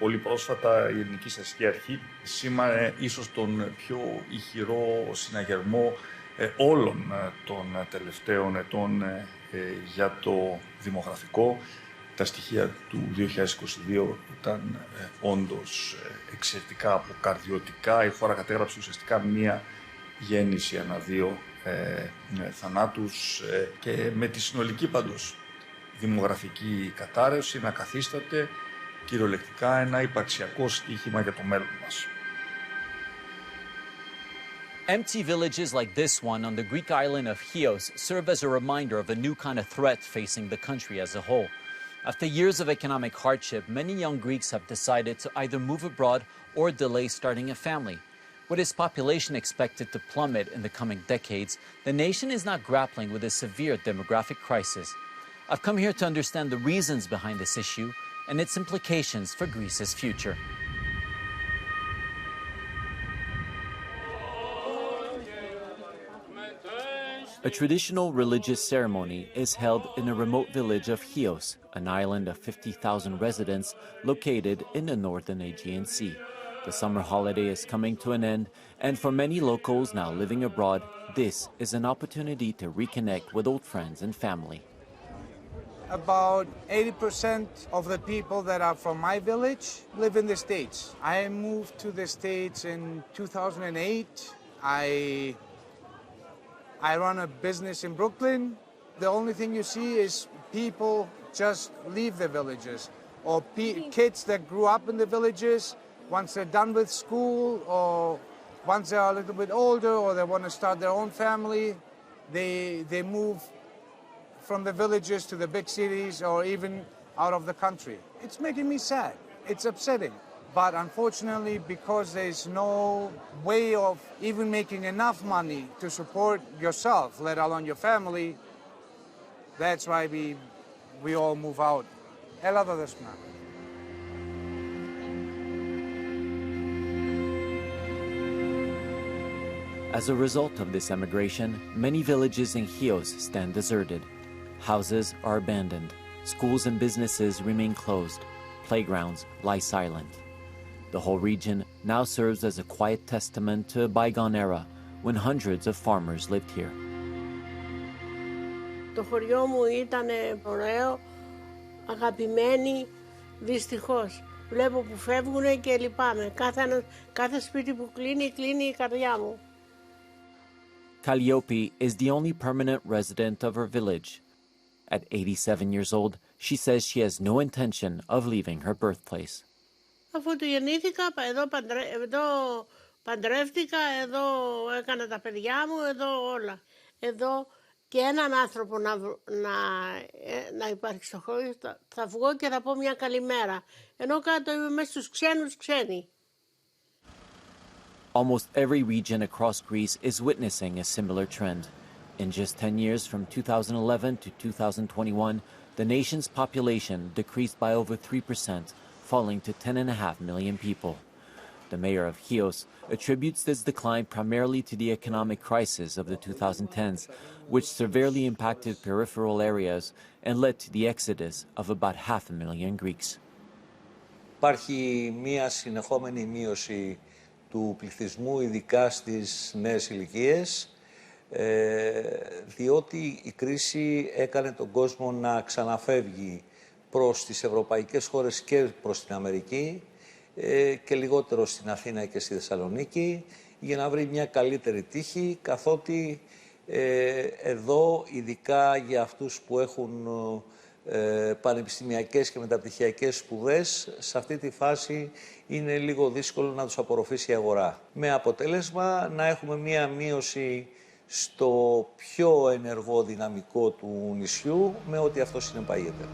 Πολύ πρόσφατα η ελληνική στατιστική αρχή σήμανε ίσως τον πιο ηχηρό συναγερμό όλων των τελευταίων ετών για το δημογραφικό. Τα στοιχεία του 2022 ήταν όντως εξαιρετικά αποκαρδιωτικά. Η χώρα κατέγραψε ουσιαστικά μία γέννηση ανά 2 θανάτους και με τη συνολική πάντως δημογραφική κατάρρευση να καθίσταται κυριολεκτικά ένα υπαρξιακό στοίχημα για το μέλλον μας. Empty villages like this one on the Greek island of Chios serve as a reminder of a new kind of threat facing the country as a whole. After years of economic hardship, many young Greeks have decided to either move abroad or delay starting a family. With its population expected to plummet in the coming decades, the nation is now grappling with a severe demographic crisis. I've come here to understand the reasons behind this issue and its implications for Greece's future. A traditional religious ceremony is held in a remote village of Chios, an island of 50,000 residents located in the northern Aegean Sea. The summer holiday is coming to an end, and for many locals now living abroad, this is an opportunity to reconnect with old friends and family. About 80% of the people that are from my village live in the States. I moved to the States in 2008. I run a business in Brooklyn. The only thing you see is people just leave the villages, or kids that grew up in the villages, once they're done with school, or once they're a little bit older, or they want to start their own family, they move from the villages to the big cities or even out of the country. It's making me sad. It's upsetting. But unfortunately, because there's no way of even making enough money to support yourself, let alone your family, that's why we all move out. Ελλάδα δεσμά. As a result of this emigration, many villages in Chios stand deserted. Houses are abandoned. Schools and businesses remain closed. Playgrounds lie silent. The whole region now serves as a quiet testament to a bygone era when hundreds of farmers lived here. Το χωριό μου ήταν ωραίο, αγαπημένοι, δυστυχώς. Βλέπω που φεύγουν και λυπάμαι. Κάθε σπίτι που κλείνει, κλείνει η καρδιά μου. Calliope is the only permanent resident of her village. At 87 years old, she says she has no intention of leaving her birthplace. Αφού του γεννήθηκα, εδώ παντρεύτηκα, εδώ έκανα τα παιδιά μου, εδώ όλα. Εδώ και έναν άνθρωπο να υπάρχει στο χώρο, θα βγω και θα πω μια καλημέρα. Ενώ κάτω είμαι μέσα στους ξένους ξένοι. Almost every region across Greece is witnessing a similar trend. In just 10 years, from 2011 to 2021, the nation's population decreased by over 3%, falling to 10.5 million people. The mayor of Chios attributes this decline primarily to the economic crisis of the 2010s, which severely impacted peripheral areas and led to the exodus of about 500,000 Greeks. Υπάρχει μία συνεχόμενη μείωση του πληθυσμού, ειδικά στις νέες ηλικίες, διότι η κρίση έκανε τον κόσμο να ξαναφεύγει προς τις ευρωπαϊκές χώρες και προς την Αμερική και λιγότερο στην Αθήνα και στη Θεσσαλονίκη για να βρει μια καλύτερη τύχη, καθότι εδώ, ειδικά για αυτούς που έχουν πανεπιστημιακές και μεταπτυχιακές σπουδές, σε αυτή τη φάση είναι λίγο δύσκολο να τους απορροφήσει η αγορά. Με αποτέλεσμα να έχουμε μία μείωση στο πιο ενεργό δυναμικό του νησιού, με ό,τι αυτό συνεπάγεται.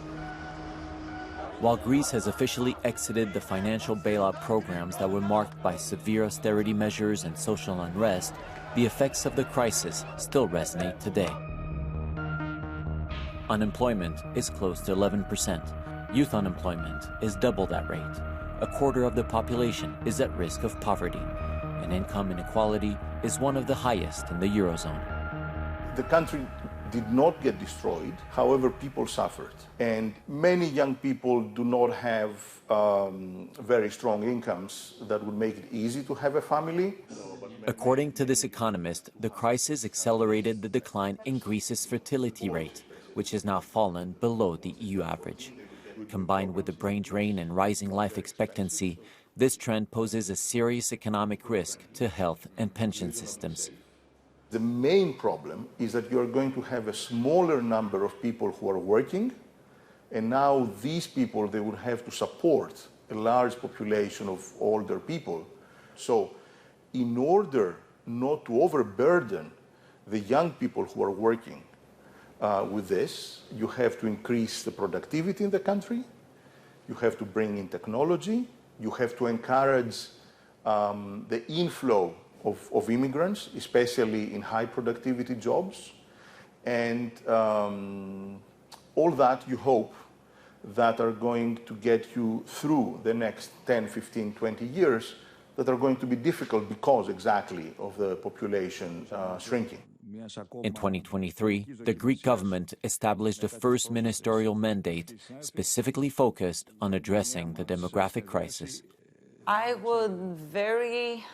While Greece has officially exited the financial bailout programs that were marked by severe austerity measures and social unrest, the effects of the crisis still resonate today. Unemployment is close to 11%. Youth unemployment is double that rate. A quarter of the population is at risk of poverty, and income inequality is one of the highest in the Eurozone. The country did not get destroyed. However, people suffered. And many young people do not have very strong incomes that would make it easy to have a family. According to this economist, the crisis accelerated the decline in Greece's fertility rate, which has now fallen below the EU average. Combined with the brain drain and rising life expectancy, this trend poses a serious economic risk to health and pension systems. The main problem is that you are going to have a smaller number of people who are working, and now these people, they would have to support a large population of older people. So in order not to overburden the young people who are working with this, you have to increase the productivity in the country, you have to bring in technology, you have to encourage the inflow of immigrants, especially in high productivity jobs, and all that you hope that are going to get you through the next 10, 15, 20 years that are going to be difficult because exactly of the population shrinking. In 2023, the Greek government established a first ministerial mandate specifically focused on addressing the demographic crisis. I would very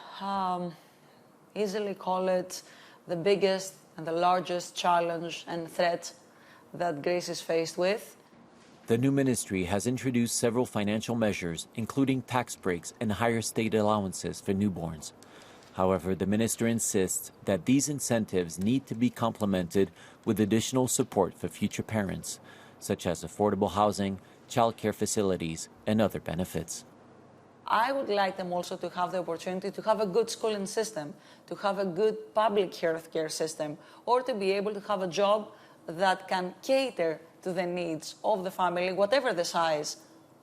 easily call it the biggest and the largest challenge and threat that Greece is faced with. The new ministry has introduced several financial measures, including tax breaks and higher state allowances for newborns. However, the minister insists that these incentives need to be complemented with additional support for future parents, such as affordable housing, childcare facilities, and other benefits. I would like them also to have the opportunity to have a good schooling system, to have a good public health care system, or to be able to have a job that can cater to the needs of the family, whatever the size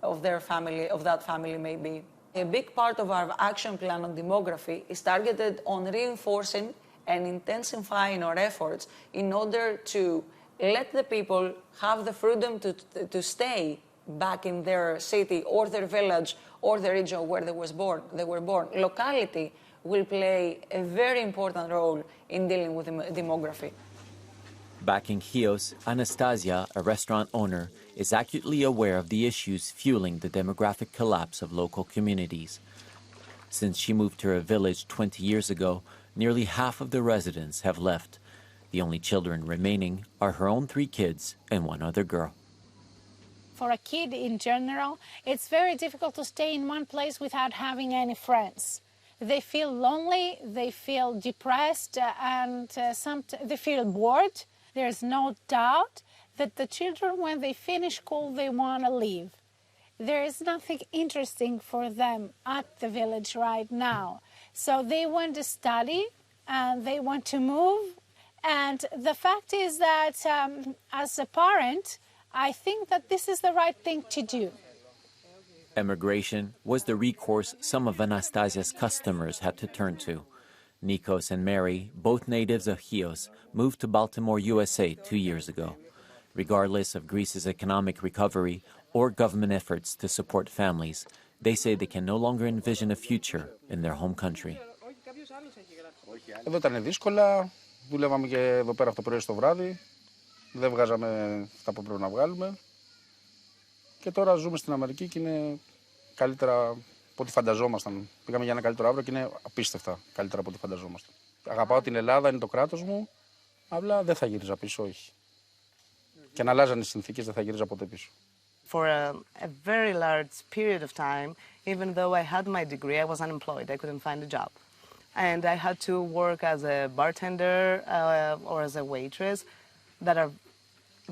of their family, of that family may be. A big part of our action plan on demography is targeted on reinforcing and intensifying our efforts in order to let the people have the freedom to stay back in their city or their village or the region where they were born. Locality will play a very important role in dealing with demography. Back in Chios, Anastasia, a restaurant owner, is acutely aware of the issues fueling the demographic collapse of local communities. Since she moved to her village 20 years ago, nearly half of the residents have left. The only children remaining are her own 3 kids and 1 other girl. For a kid in general, it's very difficult to stay in one place without having any friends. They feel lonely, they feel depressed, and they feel bored. There's no doubt that the children, when they finish school, they want to leave. There is nothing interesting for them at the village right now. So they want to study and they want to move. And the fact is that as a parent, I think that this is the right thing to do. Emigration was the recourse some of Anastasia's customers had to turn to. Nikos and Mary, both natives of Chios, moved to Baltimore, USA 2 years ago. Regardless of Greece's economic recovery or government efforts to support families, they say they can no longer envision a future in their home country. Εδώ ήταν δύσκολα, δουλεύαμε και εδώ πέρα από το πρωί στο βράδυ, δεν βγάζαμε αυτά που πρέπει να βγάλουμε και τώρα ζούμε στην Αμερική και είναι καλύτερα από ό,τι φανταζόμασταν. Πήγαμε για ένα καλύτερο αύριο και είναι απίστευτα καλύτερα από ό,τι φανταζόμασταν. Αγαπάω την Ελλάδα, είναι το κράτος μου, απλά δεν θα γύριζα πίσω, όχι. Και να αλλάζαν οι συνθήκες, δεν θα γύριζα ποτέ πίσω. For a very large period of time, even though I had my degree, I was unemployed. I couldn't find a job. And I had to work as a bartender or as a waitress that are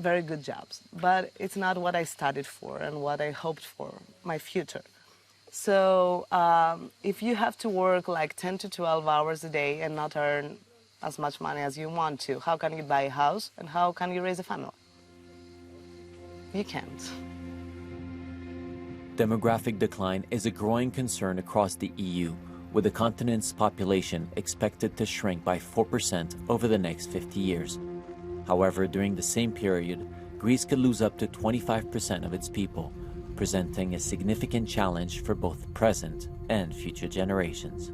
very good jobs. But it's not what I studied for and what I hoped for, my future. So if you have to work like 10 to 12 hours a day and not earn as much money as you want to, how can you buy a house and how can you raise a family? You can't. Demographic decline is a growing concern across the EU, with the continent's population expected to shrink by 4% over the next 50 years. However, during the same period, Greece could lose up to 25% of its people, presenting a significant challenge for both present and future generations.